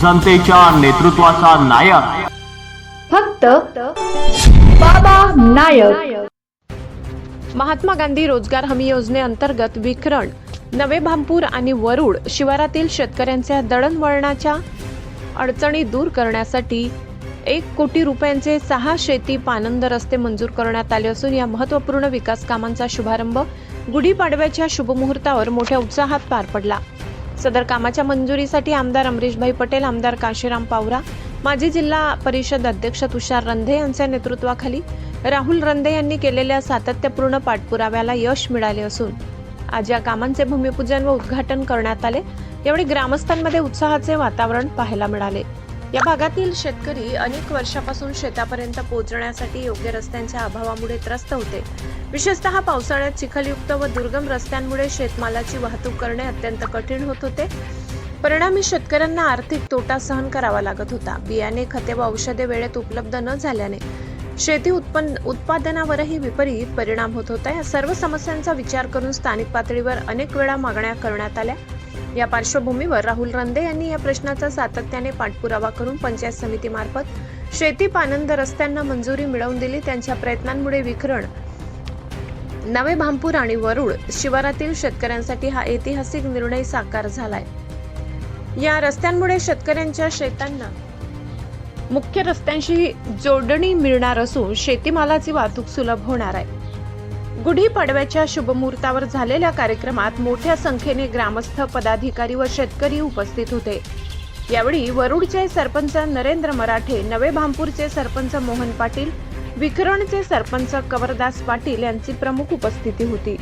जनतेच्या नेतृत्वाचा नायक फक्त बाबा नायक। महात्मा गांधी रोजगार हमी योजनेअंतर्गत विखरण, नवे भामपूर आणि वरुड शिवारातील शेतकऱ्यांच्या दळणवळणाच्या अडचणी दूर करण्यासाठी 1 कोटी रुपयांचे 6 शेती पानंद रस्ते मंजूर करण्यात आले असून या महत्त्वपूर्ण विकास कामांचा शुभारंभ गुढीपाडव्याच्या शुभमुहूर्तावर मोठ्या उत्साहात पार पडला। सदर कामाच्या मंजुरीसाठी आमदार अमरीशभाई पटेल, आमदार काशीराम पावरा, माजी जिल्हा परिषद अध्यक्ष तुषार रंधे यांच्या नेतृत्वाखाली राहुल रंधे यांनी केलेल्या सातत्यपूर्ण पाठपुराव्याला यश मिळाले असून आज या कामांचे भूमिपूजन व उद्घाटन करण्यात आले। यावेळी ग्रामस्थांमध्ये उत्साहाचे वातावरण पाहायला मिळाले। या भागातील शेतकरी अनेक वर्षापासून शेतापर्यंत पोहोचण्यासाठी योग्य रस्त्यांच्या अभावामुळे त्रस्त होते। विशेषतः पावसाळ्यात चिखलयुक्त व दुर्गम रस्त्यांमुळे शेतमालाची वाहतूक करणे अत्यंत कठीण होत होते। परिणामी शेतकऱ्यांना आर्थिक तोटा सहन करावा लागत होता। बियाणे, खते व औषधे वेळेत उपलब्ध न झाल्याने शेती उत्पादनावरही विपरीत परिणाम होत होता। या सर्व समस्यांचा विचार करून स्थानिक पातळीवर अनेक वेळा मागण्या करण्यात आल्या। या पार्श्वभूमीवर राहुल रंधे यांनी या प्रश्नाचा सातत्याने पाठपुरावा करून पंचायत समितीमार्फत शेती पानंद रस्त्यांना मंजुरी मिळवून दिली। त्यांच्या प्रयत्नांमुळे विखरण, नवे भामपूर आणि वरुड शिवारातील शेतकऱ्यांसाठी हा ऐतिहासिक निर्णय साकार झालाय। या रस्त्यांमुळे शेतकऱ्यांच्या शेतांना मुख्य रस्त्यांशी जोडणी मिळणार असून शेतीमालाची वाहतूक सुलभ होणार आहे। गुढीपाडव्याच्या शुभमुहूर्तावर झालेल्या कार्यक्रमात मोठ्या संख्येने ग्रामस्थ, पदाधिकारी व शेतकरी उपस्थित होते। यावेळी वरुडचे सरपंच नरेंद्र मराठे, नवे भामपूरचे सरपंच मोहन पाटील, विखरणचे सरपंच कवरदास पाटील यांची प्रमुख उपस्थिती होती।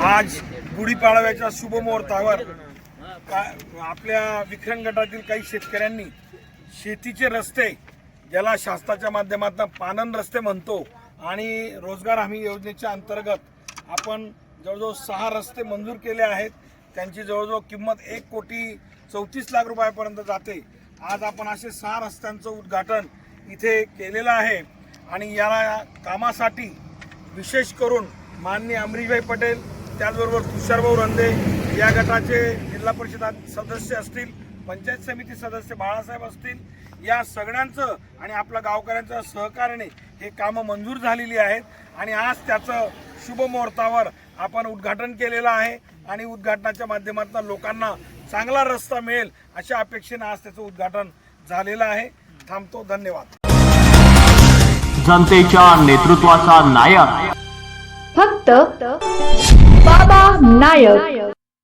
आज गुढीपाडव्याच्या शुभमुहूर्तावर आपल्या विखरण गटातील काही शेतकऱ्यांनी शेतीचे रस्ते, ज्याला शासनाच्या माध्यमातून पानंद रस्ते म्हणतो, आणि रोजगार हमी योजनेच्या अंतर्गत आपण जवळजवळ 6 रस्ते मंजूर केले आहेत। त्यांची जवळजवळ किंमत 1,34,00,000 रुपयापर्यंत जाते। आज आपण असे 6 रस्त्यांचं उद्घाटन इथे केलेलं आहे आणि याला कामासाठी विशेष करून माननीय अमरीशभाई पटेल, त्याचबरोबर तुषारभाऊ रंधे, या गटाचे जिल्हा परिषद सदस्य असतील, पंचायत समिती सदस्य बाळासाहेब असतील, या सगळ्यांचं आणि आपल्या गावकऱ्यांचं सहकार्याने हे कामं मंजूर झालेली आहेत आणि आज त्याचं शुभमुहूर्तावर आपण उद्घाटन केलेलं आहे आणि उद्घाटनाच्या माध्यमातून लोकांना चांगला रस्ता मिळेल अशा अपेक्षेने आज त्याचं उद्घाटन झालेलं आहे। थांबतो, धन्यवाद। जनतेच्या नेतृत्वाचा नायक फक्त बाबा नायक।